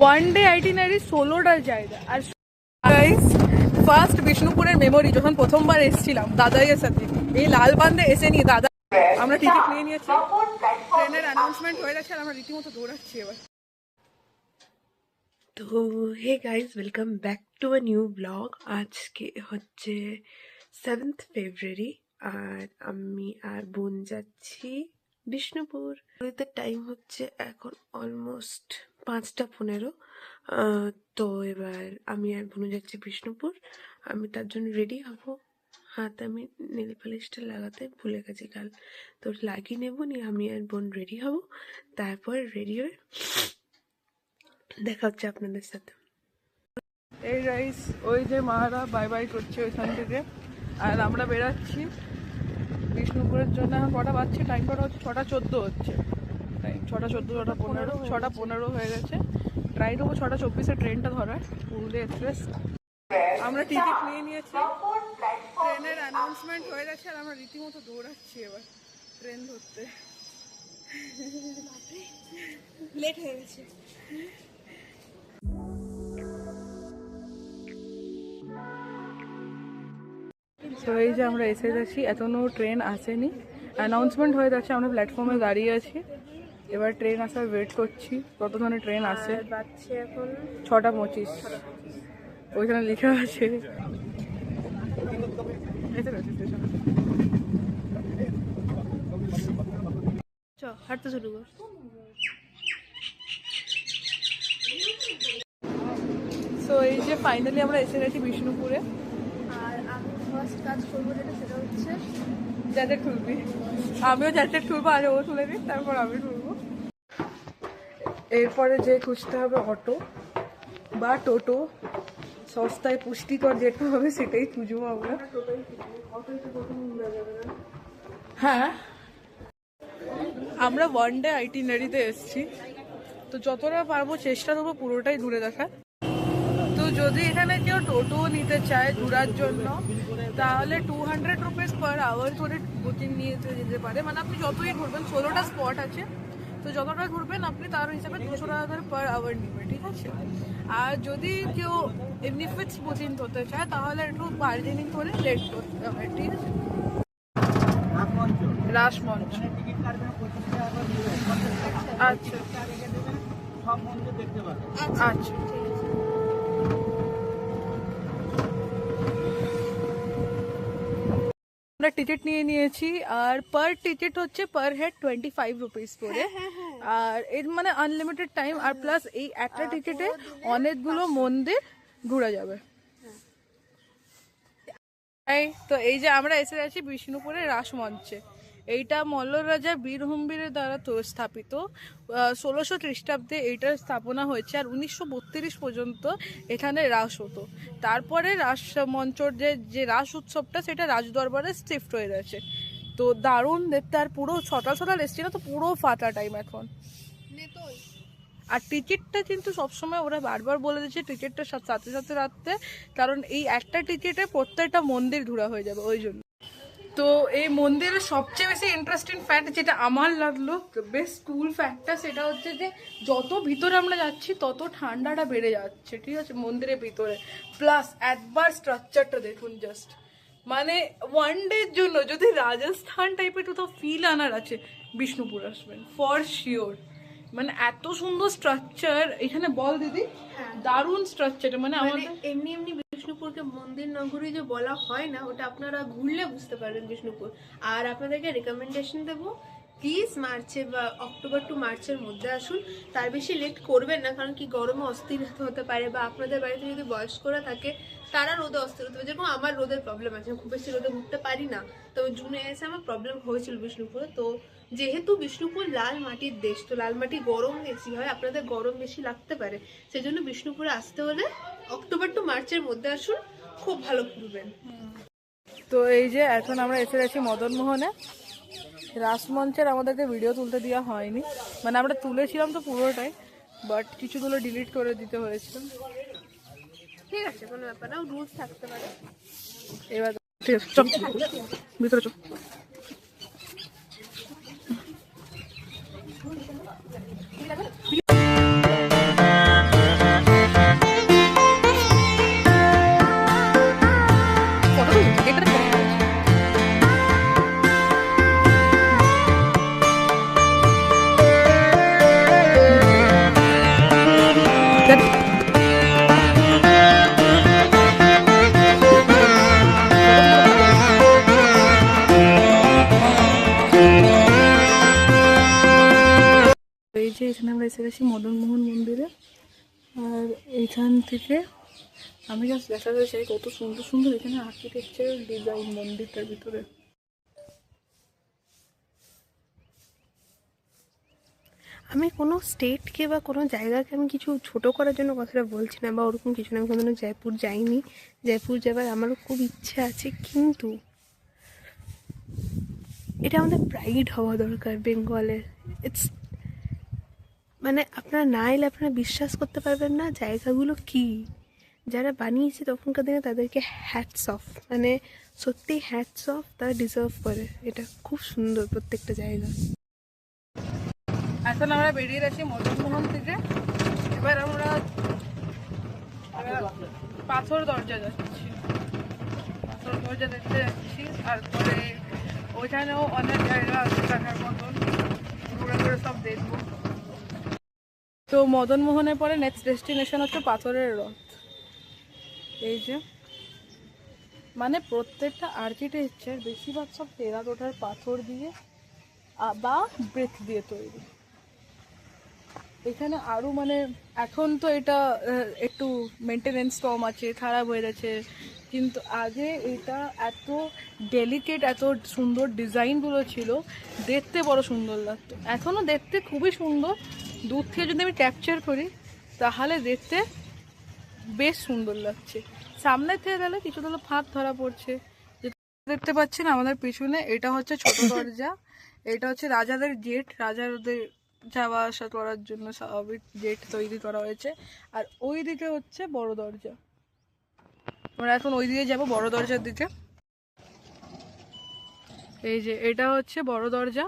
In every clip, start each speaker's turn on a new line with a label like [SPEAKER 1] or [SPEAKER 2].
[SPEAKER 1] One day itinerary 16টা জায়গা। আর guys first বিষ্ণুপুরের memory যখন প্রথমবার এসেছিলাম দাদাইয়ের সাথে, এই লালবান্ধে এসে নিয়ে দাদা আমরা টিকিট নিয়ে নিয়েছি, ট্রেনের অ্যানাউন্সমেন্ট হয়ে গেছে আর আমরা রীতিমতো দৌড়াচ্ছি এবার।
[SPEAKER 2] তো hey guys, welcome back to a new blog. আজকে হচ্ছে 7th ফেব্রুয়ারি আর আমি আর বোন যাচ্ছি বিষ্ণুপুর। টাইম হচ্ছে এখন অলমোস্ট 5:15। তো এবার আমি আর বোন যাচ্ছি বিষ্ণুপুর। আমি তার জন্য রেডি হব। হাতে আমি নেল পালিশটা লাগাতে ভুলে গেছি কাল, তো লাগিয়ে নেবো নিয়ে আমি আর বোন রেডি হব। তারপর রেডি হয়ে দেখা হচ্ছে আপনাদের সাথে।
[SPEAKER 1] এই গাইস ওই যে মারা বাই বাই করছে ওইখান থেকে, আর আমরা বেরাচ্ছি বিষ্ণুপুরের জন্য। এখন কটা বাজছে, টাইম কটা হচ্ছে 6:14 হচ্ছে টাইম, 6:14, 6:15, 6:15 হয়ে গেছে। ট্রাই করবো 6:24 ট্রেনটা ধরার, পুরুলিয়া এক্সপ্রেস। আমরা টিকিট নিয়ে নিয়েছি, ট্রেনের অ্যানাউন্সমেন্ট হয়ে গেছে আর আমরা রীতিমতো দৌড়াচ্ছি এবার ট্রেন ধরতে। লেট হয়ে গেছে। তো এই যে আমরা এসে গেছি, এখনও ট্রেন আসেনি, অ্যানাউন্সমেন্ট হয়ে যাচ্ছে, আমরা প্ল্যাটফর্মে দাঁড়িয়ে আছি, এবার ট্রেন আসার ওয়েট করছি কতক্ষণে ট্রেন আসে।
[SPEAKER 2] বাচ্চা এখন
[SPEAKER 1] 6:25 ওইখানে লেখা আছে।
[SPEAKER 2] হাঁটতে শুরু কর।
[SPEAKER 1] তো এই যে ফাইনালি আমরা এসে গেছি বিষ্ণুপুরে।
[SPEAKER 2] আর আমি ফার্স্ট কাজ করবো যেটা, সেটা হচ্ছে
[SPEAKER 1] জ্যাকেট তুলবি, আমিও জ্যাকেট তুলবো, আগে ও তুলে দিই তারপর আমি তুলবো। এরপরে যে খুঁজতে হবে অটো বা টোটো, সস্তায় পুষ্টিকর যেটা হবে সেটাই খুঁজবো আমরা। হ্যাঁ, আমরা ওয়ান ডে আইটিনারিতে এসেছি, তো যতটা পারবো চেষ্টা করবো পুরোটাই ঘুরে দেখার। তো যদি এখানে কেউ টোটো নিতে চায় ঘোরার জন্য, তাহলে 200 রুপিস পার আওয়ার করে বুকিং নিয়ে যেতে পারে। মানে আপনি যতই ঘুরবেন, 16টা স্পট আছে, তো যতটা ঘুরবেন আপনি তার হিসাবে 200 টাকা করে পার আওয়ার নেবে, ঠিক আছে। আর যদি কেউ এমনি ফিক্স বুকিং করতে চায় তাহলে একটু বার্গেনিং করে লেট করতে হবে, ঠিক আছে। রাসমঞ্চ, আচ্ছা আচ্ছা। আমরা টিকিট নিয়ে নিয়েছি আর পার টিকিট হচ্ছে পার হেড 25 রুপিস করে। আর এর মানে আনলিমিটেড টাইম, আর প্লাস এই একটা টিকিটে অনেকগুলো মন্দির ঘোরা যাবে। তো এই যে আমরা এসে গেছি বিষ্ণুপুরের রাসমঞ্চে। এইটা মল্ল রাজা বীরহুম্বীরের দ্বারা স্থাপিত। 1600 খ্রিস্টাব্দে এইটার স্থাপনা হয়েছে, আর 1932 পর্যন্ত এখানে রাস হতো। তারপরে রাসমঞ্চর যে রাস উৎসবটা সেটা রাজদরবারে শিফট হয়ে গেছে। তো দারুণ দেখতে, আর পুরো সকাল সকাল এসছি না, তো পুরো ফাটা টাইম এখন। আর টিকিটটা কিন্তু সবসময় ওরা বারবার বলে দিচ্ছে টিকিটটা সাথে সাথে রাখতে, কারণ এই একটা টিকিটে প্রত্যেকটা মন্দির ঘোরা হয়ে যাবে ওই জন্য। তো এই মন্দিরের সবচেয়ে বেশি ইন্টারেস্টিং ফ্যাক্ট যেটা আমার লাগলো, বেস্ট কুল ফ্যাক্টটা, সেটা হচ্ছে যে যত ভিতরে আমরা যাচ্ছি তত ঠান্ডাটা বেড়ে যাচ্ছে, ঠিক আছে, মন্দিরের ভিতরে। প্লাস একবার স্ট্রাকচারটা দেখুন জাস্ট, মানে ওয়ান ডের জন্য যদি রাজস্থান টাইপের কোথাও ফিল আনার আছে, বিষ্ণুপুর আসবেন ফর শিওর। মানে এত সুন্দর স্ট্রাকচার এখানে, বল দিদি, দারুণ স্ট্রাকচার। মানে আমাদের
[SPEAKER 2] এমনি এমনি বিষ্ণুপুরকে মন্দির নগরী যে বলা হয় না, ওটা আপনারা ঘুরলে বুঝতে পারবেন বিষ্ণুপুর। আর আপনাদেরকে রেকমেন্ডেশন দেবো, প্লিজ মার্চে বা অক্টোবর টু মার্চের মধ্যে আসুন। তার বেশি লেট করবেন না, কারণ কি গরমে অস্থির হতে পারে, বা আপনাদের বাড়িতে যদি বয়স্করা থাকে তারা রোদে অস্থির হতে পারে। যেরকম আমার রোদের প্রবলেম আছে, খুব বেশি রোদে ঘুরতে পারি না, তবে জুনে এসে আমার প্রবলেম হয়েছিল বিষ্ণুপুরে। তো যেহেতু বিষ্ণুপুর লাল মাটির দেশ, তো লাল মাটি গরম বেশি হয়, আপনাদের গরম বেশি লাগতে পারে, সেই জন্য বিষ্ণুপুরে আসতে হলে অক্টোবর টু মার্চের মধ্যে আসুন, খুব ভালো ঘুরবেন।
[SPEAKER 1] তো এই যে এখন আমরা এসে গেছি মদনমোহনে। রাসমঞ্চের আমাদেরকে ভিডিও তুলতে দেওয়া হয়নি, মানে আমরা তুলেছিলাম তো পুরোটাই, বাট কিছুগুলো ডিলিট করে দিতে হয়েছিল।
[SPEAKER 2] ঠিক আছে, কোনো ব্যাপার না, রুলস থাকতে পারে।
[SPEAKER 1] এবার ঠিক আছে, চল ভিতরে চল। গেছি মদনমোহন মন্দিরে। আর এইখান থেকে আমি জাস্ট দেখাতে চাই কত সুন্দর সুন্দর এখানে আর্কিটেকচারাল ডিজাইন মন্দিরটার ভিতরে।
[SPEAKER 2] আমি কোনো স্টেটকে বা কোনো জায়গাকে আমি কিছু ছোট করার জন্য কথাটা বলছি না বা ওরকম কিছু না। আমি কোনোদিনও জয়পুর যাইনি, জয়পুর যাবার আমারও খুব ইচ্ছা আছে, কিন্তু এটা আমাদের প্রাইড হওয়া দরকার বেঙ্গলের। ইটস মানে আপনারা না এলে আপনারা বিশ্বাস করতে পারবেন না জায়গাগুলো কি। যারা বানিয়েছে তখনকার দিনে তাদেরকে হ্যাটস অফ, মানে সত্যি হ্যাটস অফ, তারা ডিজার্ভ করে। এটা খুব সুন্দর প্রত্যেকটা জায়গা।
[SPEAKER 1] এখন আমরা বেরিয়ে গেছি মদনমোহন থেকে। এবার আমরা পাথর দরজা যাচ্ছি, পাথর দরজা দেখতে যাচ্ছি। তারপরে ওইখানেও অনেক জায়গা আছে দেখার মতন, ঘুরে ঘুরে সব দেখবো। তো মদনমোহনের পরে নেক্সট ডেস্টিনেশন হচ্ছে পাথরের রথ। এই যে মানে প্রত্যেকটা আর্কিটেকচার বেশিরভাগ সব টেরাকোটার পাথর দিয়ে বা ব্রিক দিয়ে তৈরি। এখানে আরও মানে এখন তো এটা একটু মেনটেনেন্স কম আছে, খারাপ হয়ে গেছে, কিন্তু আগে এটা এত ডেলিকেট, এত সুন্দর ডিজাইনগুলো ছিল, দেখতে বড় সুন্দর লাগতো। এখনও দেখতে খুবই সুন্দর, দূর থেকে যদি আমি ক্যাপচার করি তাহলে দেখতে বেশ সুন্দর লাগছে। সামনে থেকে গেলে কিছু তো ফাঁক ধরা পড়ছে। দেখতে পাচ্ছেন আমাদের পিছনে, এটা হচ্ছে ছোট দরজা, এটা হচ্ছে রাজাদের গেট, রাজাদের যাওয়া আসা করার জন্য স্বাভাবিক গেট তৈরি করা হয়েছে। আর ওই দিকে হচ্ছে বড় দরজা, আমরা এখন ওই দিকে যাব বড় দরজার দিকে। এই যে এটা হচ্ছে বড় দরজা।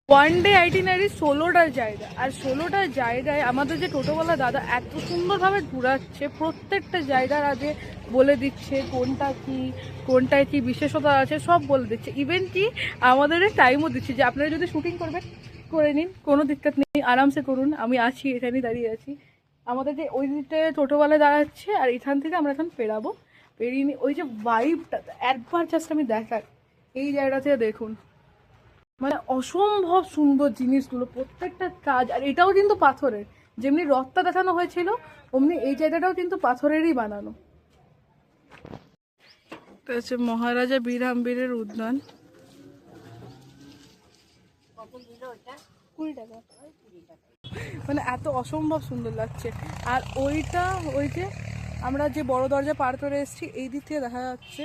[SPEAKER 1] ওয়ান ডে আইটিনারি 16টার জায়গা, আর 16টার জায়গায় আমাদের যে টোটোওয়ালা দাদা এত সুন্দরভাবে ঘুরাচ্ছে, প্রত্যেকটা জায়গার আগে বলে দিচ্ছে কোনটা কি, কোনটায় কি বিশেষতা আছে সব বলে দিচ্ছে। ইভেন কি আমাদের টাইমও দিচ্ছে যে আপনারা যদি শুটিং করবেন করে নিন, কোনো দিক্কত নেই, আরামসে করুন, আমি আছি এখানেই দাঁড়িয়ে আছি। আমাদের যে ওই দিকটায় টোটোওয়ালা দাঁড়াচ্ছে, আর এখান থেকে আমরা এখন পেরাবো। পেরিয়ে নিই ওই যে ভাইবটা একবার জাস্ট আমি দেখার, এই জায়গা থেকে দেখুন, মানে অসম্ভব সুন্দর জিনিসগুলো, প্রত্যেকটা কাজ। আর এটাও কিন্তু পাথরের, যেমনি রথটা দেখানো হয়েছিল অমনি এই জায়গাটাও কিন্তু পাথরেরই বানানো। এটা হচ্ছে মহারাজা বীরহাম্বীরের উদ্যান। 20 টাকা, মানে এত অসম্ভব সুন্দর লাগছে। আর ওইটা ওই যে আমরা যে বড় দরজা পার করে এসেছি, এই দিক থেকে দেখা যাচ্ছে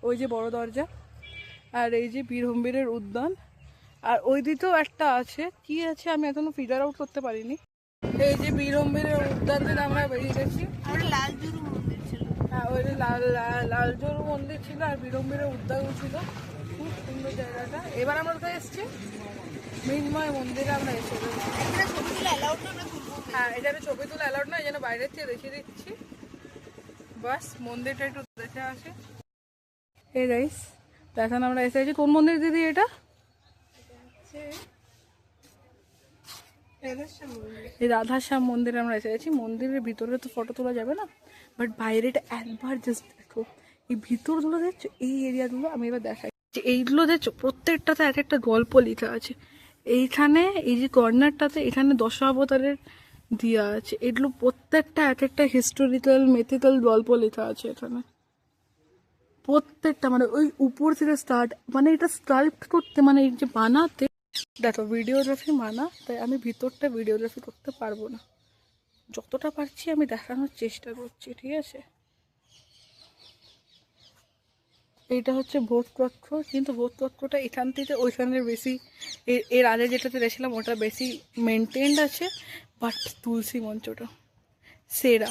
[SPEAKER 1] ওই যে বড় দরজা, আর এই যে বীরহাম্বীরের উদ্যান। আর ওই দিকেও একটা আছে, কি আছে আমি এখনো ফিগার আউট করতে পারিনি। এই যে বীরহাম্বীরের উদ্যান থেকে আমরা বেরিয়ে গেছি।
[SPEAKER 2] লালজুরু মন্দির ছিল,
[SPEAKER 1] হ্যাঁ ওই যে লালজোর মন্দির ছিল আর বীরহাম্বীরের উদ্যানও ছিল, খুব সুন্দর জায়গাটা। এবার আমরা কোথায় এসেছি? মৃন্ময় মন্দিরে আমরা এসে গেছি। হ্যাঁ এটা ছবি তোলা অ্যালাউড না, এই জন্য বাইরের থেকে দেখিয়ে দিচ্ছি, বাস মন্দিরটা একটু দেখে আসি। এই গাইস এখন আমরা এসে গেছি। কোন মন্দির দিদি এটা? এই রাধাশ্যাম মন্দিরে আমরা এসে গেছি। মন্দিরের ভিতরে তো ফটো তোলা যাবে না, বাট বাইরেটা একবার জাস্ট দেখো। এই ভিতরগুলো দেখছো, এই এরিয়াগুলো আমি এবার দেখাই। এইগুলো দেখছো প্রত্যেকটাতে এক একটা গল্প লেখা আছে। এইখানে এই যে কর্নারটাতে এখানে দশাবতারের দেওয়া আছে, এগুলো প্রত্যেকটা এক একটা হিস্টোরিক্যাল মিথিক্যাল গল্প লেখা আছে এখানে প্রত্যেকটা। মানে ওই উপর থেকে স্টার্ট, মানে এটা স্কাল্পট করতে, মানে এই যে বানাতে, দেখো ভিডিওগ্রাফি মানা, তাই আমি ভিতরটা ভিডিওগ্রাফি করতে পারবো না, যতটা পারছি আমি দেখানোর চেষ্টা করছি, ঠিক আছে। এইটা হচ্ছে ভোট কক্ষ, কিন্তু ভোট কক্ষটা এখান থেকে ওইখানের বেশি, এর আগে যেটাতে গেছিলাম ওটা বেশি মেনটেন্ড আছে, বাট তুলসী মঞ্চটা সেরা,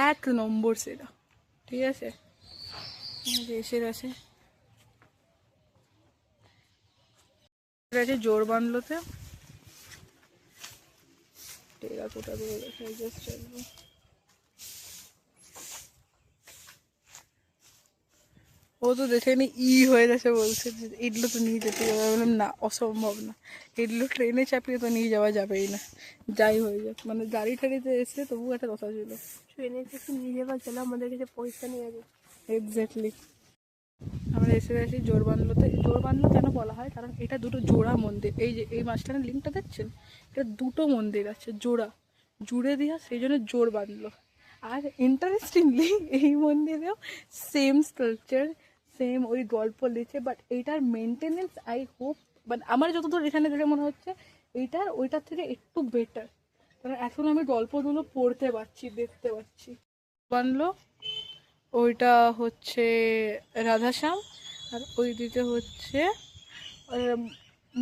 [SPEAKER 1] 1 নম্বর সেরা, ঠিক আছে। এসে গেছে, জোর বাংলোতে টেরাকোটা দিয়ে দেখাই জাস্ট চলবো। ও তো দেখে নি হয়ে গেছে, বলছে যে এগুলো তো নিয়ে যেতে যাবে। বললাম না, অসম্ভব না, এগুলো ট্রেনে চাপিয়ে তো নিয়ে যাওয়া যাবেই না, যাই হয়ে যাক। মানে গাড়ি টাড়িতে এসে তবু একটা কথা ছিল,
[SPEAKER 2] ট্রেনে থেকে নিয়ে যাওয়া গেলে আমাদের কাছে পয়সা নিয়ে যাবে।
[SPEAKER 1] এক্স্যাক্টলি। আমরা এসে গেছি জোরবাংলোতে। জোরবাংলো কেন বলা হয়, কারণ এটা দুটো জোড়া মন্দির। এই যে এই মাঝখানে লিঙ্কটা দেখছেন, এটা দুটো মন্দির আছে জোড়া, জুড়ে দিয়া, সেই জন্য জোরবাংলো। আর ইন্টারেস্টিংলি এই মন্দিরেও সেম স্ট্রাকচার, সেম ওই গল্প লিখে, বাট এইটার মেনটেনেন্স আই হোপ, বাট আমার যতদূর এখানে দেখে মনে হচ্ছে এইটার ওইটার থেকে একটু বেটার, কারণ এখন আমি গল্পগুলো পড়তে পারছি, দেখতে পাচ্ছি। বানলো ওইটা হচ্ছে রাধাশ্যাম, আর ওই দিকে হচ্ছে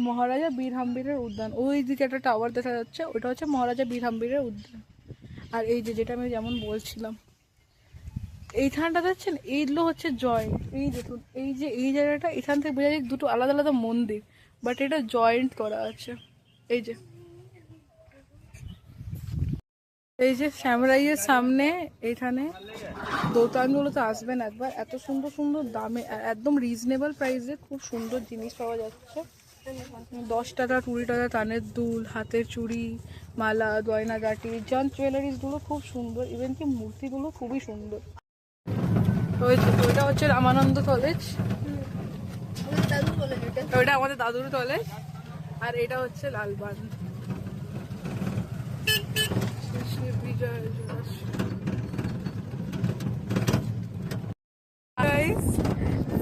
[SPEAKER 1] মহারাজা বীর হাম্বিরের উদ্যান। ওই দিকে একটা টাওয়ার দেখা যাচ্ছে, ওইটা হচ্ছে মহারাজা বীর হাম্বিরের উদ্যান। আর এই যে যেটা আমি যেমন বলছিলাম, এইখানটা দেখছেন, এইগুলো হচ্ছে জয়েন্ট। এই দেখুন, এই যে এই জায়গাটা, এখান থেকে বোঝা যায় দুটো আলাদা আলাদা মন্দির, বাট এটা জয়েন্ট করা আছে। এই যে এই যে শ্যামরাইয়ের সামনে এখানে দোকানগুলোতে আসবেন একবার, এত সুন্দর সুন্দর দামে আর একদম রিজনেবল প্রাইসে খুব সুন্দর জিনিস পাওয়া যাচ্ছে। 10 টাকা 20 টাকা কানের দুল, হাতের চুড়ি, মালা, গয়নাগাটি, জান জুয়েলারিসগুলো খুব সুন্দর, ইভেন কি মূর্তিগুলো খুবই সুন্দর। ওইটা হচ্ছে রামানন্দ কলেজ, ওইটা আমাদের দাদুর কলেজ, আর এটা হচ্ছে লালবাগ।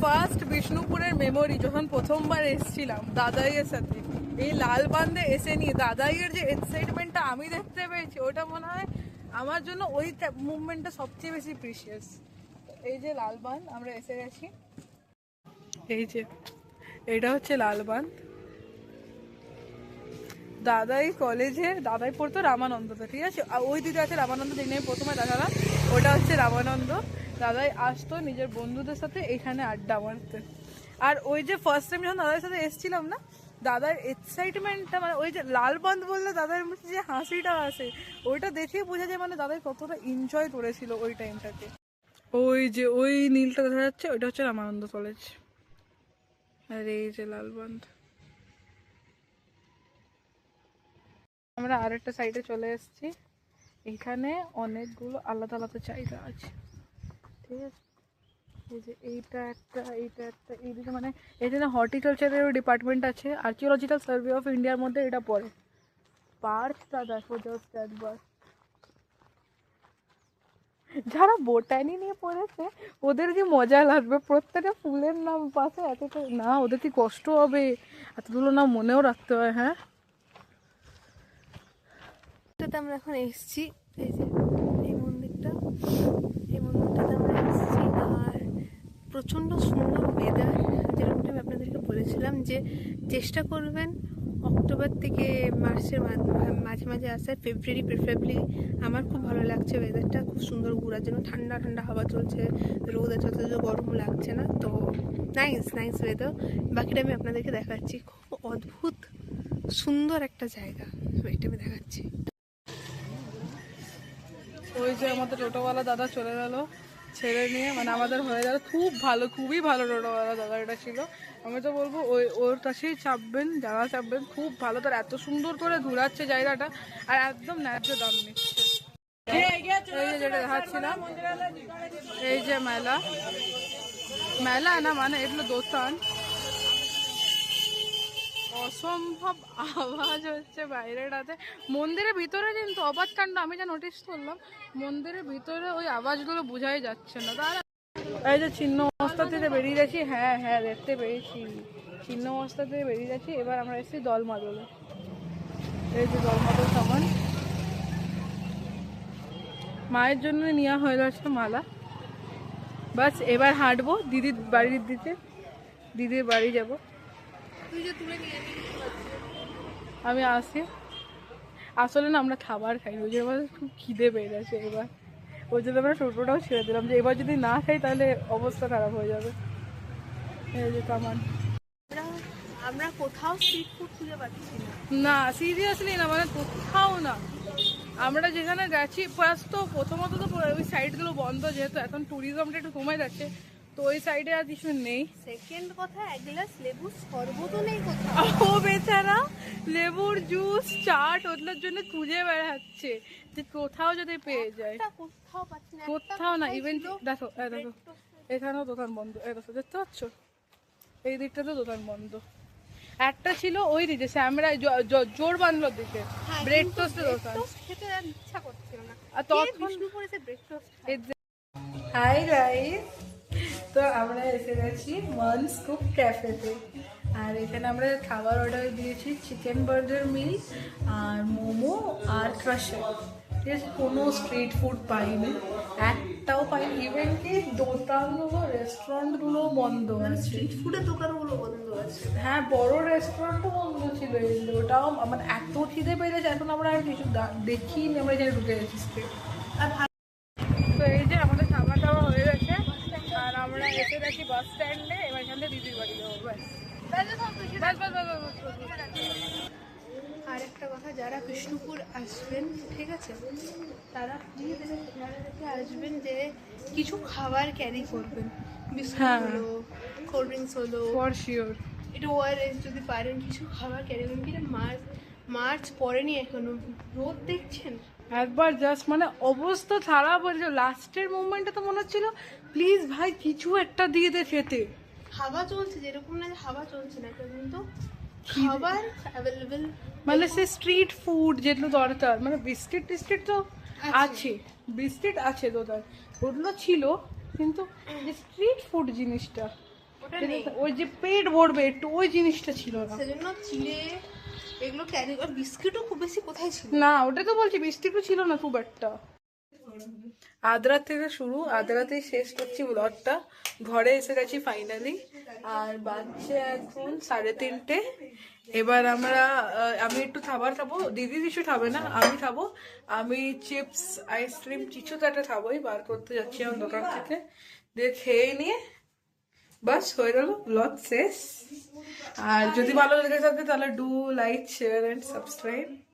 [SPEAKER 1] ফার্স্ট বিষ্ণুপুরের মেমোরি যখন প্রথমবার এসেছিলাম দাদাইয়ের সাথে, এই লাল বাঁধে এসে নিয়ে দাদাইয়ের যে এক্সাইটমেন্টটা আমি দেখতে পেয়েছি, ওটা মনে হয় আমার জন্য ওই মুভমেন্টটা সবচেয়ে বেশি প্রিশিয়াস। এই যে লালবাঁধ আমরা এসে গেছি, এই যে এটা হচ্ছে লালবাঁধ। দাদাই কলেজে, দাদাই পড়তো রামানন্দতে, ঠিক আছে, আর ওই দিকে আছে রামানন্দ, যেখানে আমি প্রথমে দেখালাম, ওটা হচ্ছে রামানন্দ। দাদাই আসতো নিজের বন্ধুদের সাথে এখানে আড্ডা মারতে। আর ওই যে ফার্স্ট টাইম যখন দাদার সাথে এসেছিলাম না, দাদার এক্সাইটমেন্টটা, মানে ওই যে লালবাঁধ বললে দাদার মুখে যে হাসিটা আসে, ওইটা দেখেই বোঝা যায় মানে দাদাই কতটা এনজয় করেছিল ওই টাইমটাকে। ওই যে ওই নীলটা দেখা যাচ্ছে, ওইটা হচ্ছে রামানন্দ কলেজ, আর এই যে লালবাঁধ। আমরা আরেকটা সাইডে চলে এসেছি, এখানে অনেকগুলো আলাদা আলাদা জায়গা আছে, ঠিক আছে। এই যে এইটা একটা, এইদিকে মানে এখানে হর্টিকালচারের ডিপার্টমেন্ট আছে, আর্কিওলজিক্যাল সার্ভে অফ ইন্ডিয়ার মধ্যে এটা পড়ে। পার্কটা দেখো জাস্ট একবার, যারা বোটানি নিয়ে পড়েছে ওদের কি মজা লাগবে, প্রত্যেকটা ফুলের নাম পাশে এতটা না, ওদের কি কষ্ট হবে, এতগুলো নাম মনেও রাখতে হয়। হ্যাঁ,
[SPEAKER 2] এটাতে আমরা এখন এসেছি, এই যে এই মন্দিরটাতে আমরা এসেছি। আর প্রচণ্ড সুন্দর ওয়েদার, যেরকমটা আমি আপনাদেরকে বলেছিলাম যে চেষ্টা করবেন অক্টোবর থেকে মার্চের মাঝে মাঝে আসার, ফেব্রুয়ারি প্রিফারেবলি। আমার খুব ভালো লাগছে ওয়েদারটা, খুব সুন্দর ঘোরার জন্য, ঠান্ডা ঠান্ডা হাওয়া চলছে, রোদ আছে, অথচ গরম লাগছে না, তো নাইস ওয়েদার। বাকিটা আমি আপনাদেরকে দেখাচ্ছি, খুব অদ্ভুত সুন্দর একটা জায়গা, এটা আমি দেখাচ্ছি।
[SPEAKER 1] ওই যে আমাদের টোটোওয়ালা দাদা চলে গেল ছেড়ে নিয়ে, মানে আমাদের হয়ে গেল। খুব ভালো, খুবই ভালো টোটোওয়ালা দাদা এটা ছিল। আমি তো বলবো ওর কাছেই চাপবেন, যারা চাপবেন, খুব ভালো। তার এত সুন্দর করে ঘুরাচ্ছে জায়গাটা, আর একদম ন্যায্য দাম নিচ্ছে। এই যে যেটা দেখাচ্ছিলাম, এই যে মেলা না, মানে এগুলো দোকান, অসম্ভব আওয়াজ হচ্ছে বাইরেটাতে। মন্দিরের ভিতরে কিন্তু অবাধ কাণ্ড, আমি যা নোটিস করলাম, মন্দিরের ভিতরে ওই আওয়াজগুলো বোঝাই যাচ্ছে না। তার এই যে ছিন্ন মস্তা থেকে বেরিয়ে গেছি, হ্যাঁ দেখতে পেয়েছি, ছিন্ন মস্তা থেকে বেরিয়ে গেছি। এবার আমরা এসেছি দলমাদলে, এই যে দলমাদল সামান, মায়ের জন্য নেওয়া হয়ে গেছে মালা। বাস এবার হাঁটবো দিদির বাড়ির দিকে, দিদির বাড়ি যাব। আমি আসি, আসলে না আমরা খাবার খাই, ওই জন্য আমাদের খুব খিদে পেয়ে গেছে এবার, ওই জন্য আমরা টোটোটাও ছেড়ে দিলাম, যে এবার যদি না খাই তাহলে অবস্থা খারাপ হয়ে যাবে। এই যে কামান,
[SPEAKER 2] আমরা কোথাও স্ট্রিট ফুড খুঁজে পাচ্ছি
[SPEAKER 1] না, সিরিয়াসলি না, মানে কোথাও না। আমরা যেখানে গেছি ফার্স্ট, তো প্রথমত তো ওই সাইডগুলো বন্ধ, যেহেতু এখন ট্যুরিজমটা একটু কমে যাচ্ছে, তো ওই সাইডে আর কিছু নেই।
[SPEAKER 2] সেকেন্ড কথা, এক গ্লাস লেবুর শরবতও নেই কোথাও।
[SPEAKER 1] ও বেচারা লেবুর জুস, চাট ওগুলোর জন্য খুঁজে বেড়াচ্ছে, যে কোথাও যদি পেয়ে যায়।
[SPEAKER 2] কোথাও পাচ্ছি না,
[SPEAKER 1] কোথাও না, ইভেন দেখো এখানেও দোকান বন্ধ, দেখো দেখতে পাচ্ছ, এই দিকটাতে দোকান বন্ধ। একটা ছিল ওই দিকে শ্যামরা জোর বাংলোর দিকে ব্রেড টোস্টের দোকান।
[SPEAKER 2] খেতে আর ইচ্ছা করছিল না।
[SPEAKER 1] আর তখন
[SPEAKER 2] বিষ্ণুপুরে যে ব্রেড টোস্ট
[SPEAKER 1] হাই গাইস, তো আমরা এসে গেছি মনস কুক ক্যাফেতে। আর এখানে আমরা খাবার অর্ডার দিয়েছি চিকেন বার্গার মিল আর মোমো আর ক্রাশার। ঠিক আছে, কোনো স্ট্রিট ফুড পাইনি, একটাও পাইনি। ইভেন কি দোকানগুলো রেস্টুরেন্টগুলো বন্ধ আছে।
[SPEAKER 2] স্ট্রিট ফুডের দোকানগুলো বন্ধ আছে।
[SPEAKER 1] হ্যাঁ, বড় রেস্টুরেন্টও বন্ধ ছিল। এগুলো ওটাও মানে এত খিদে পেয়েছে, এখন আমরা আর কিছু দেখিনি, আমরা এখানে ঢুকে গেছি straight।
[SPEAKER 2] আর
[SPEAKER 1] তো এই যে আমাদের খাওয়া দাওয়া হয়ে গেছে, আর আমরা এসে গেছি বাস স্ট্যান্ডে। এবার এখান থেকে দিদির বাড়ি যাবো।
[SPEAKER 2] আর একটা কথা, যারা বিষ্ণুপুর আসবেন, ঠিক আছে, তারা প্লিজ খেয়াল রেখে আসবেন যে কিছু খাবার ক্যারি করবেন। বিস্কুট
[SPEAKER 1] হ্যাঁ।
[SPEAKER 2] হলো, কোল্ড ড্রিঙ্কস হলো,
[SPEAKER 1] ফর শিওর।
[SPEAKER 2] এটা ওআরএস যদি পারেন কিছু খাবার ক্যারি করবেন। কিন্তু মার্চ পরেনি এখনো, রোদ দেখছেন।
[SPEAKER 1] একবার জাস্ট মানে অবস্থা খারাপ হয়েছিল। লাস্টের মুভমেন্টে তো মনে হচ্ছিল প্লিজ ভাই কিছু একটা দিয়ে দে খেতে।
[SPEAKER 2] হাওয়া চলছে, যেরকম না যে হাওয়া চলছে না, কিন্তু খাবার অ্যাভেলেবেল।
[SPEAKER 1] মানে সে স্ট্রিট ফুড যেগুলো দরকার, মানে বিস্কিট টিস্কিট তো আছে, বিস্কিট আছে দোকান, ওগুলো ছিল, কিন্তু যে স্ট্রিট ফুড জিনিসটা,
[SPEAKER 2] ওটা নেই।
[SPEAKER 1] ওই যে পেট ভরবে একটু, ওই জিনিসটা ছিল না।
[SPEAKER 2] সেজন্য চিড়ে এগুলো ক্যারি, আর বিস্কিটও খুব বেশি কোথায় ছিল।
[SPEAKER 1] না, ওটা তো বলছি বিস্কিটও ছিল না খুব একটা। আদ্রা থেকে শুরু, আদ্রাতেই শেষ করছি ব্লগটা। ঘরে এসে গেছি ফাইনালি, আর বাজছে এখন 3:30। এবার আমরা আমি একটু খাবার খাবো, দিদি কিছু খাবে না, আমি খাবো। আমি চিপস আইসক্রিম কিছু তো একটা খাবোই, বার করতে যাচ্ছি আমার দোকান থেকে, দিয়ে খেয়ে নিয়ে বাস হয়ে গেল ব্লগ শেষ। আর যদি ভালো লেগে থাকে তাহলে do like share and subscribe.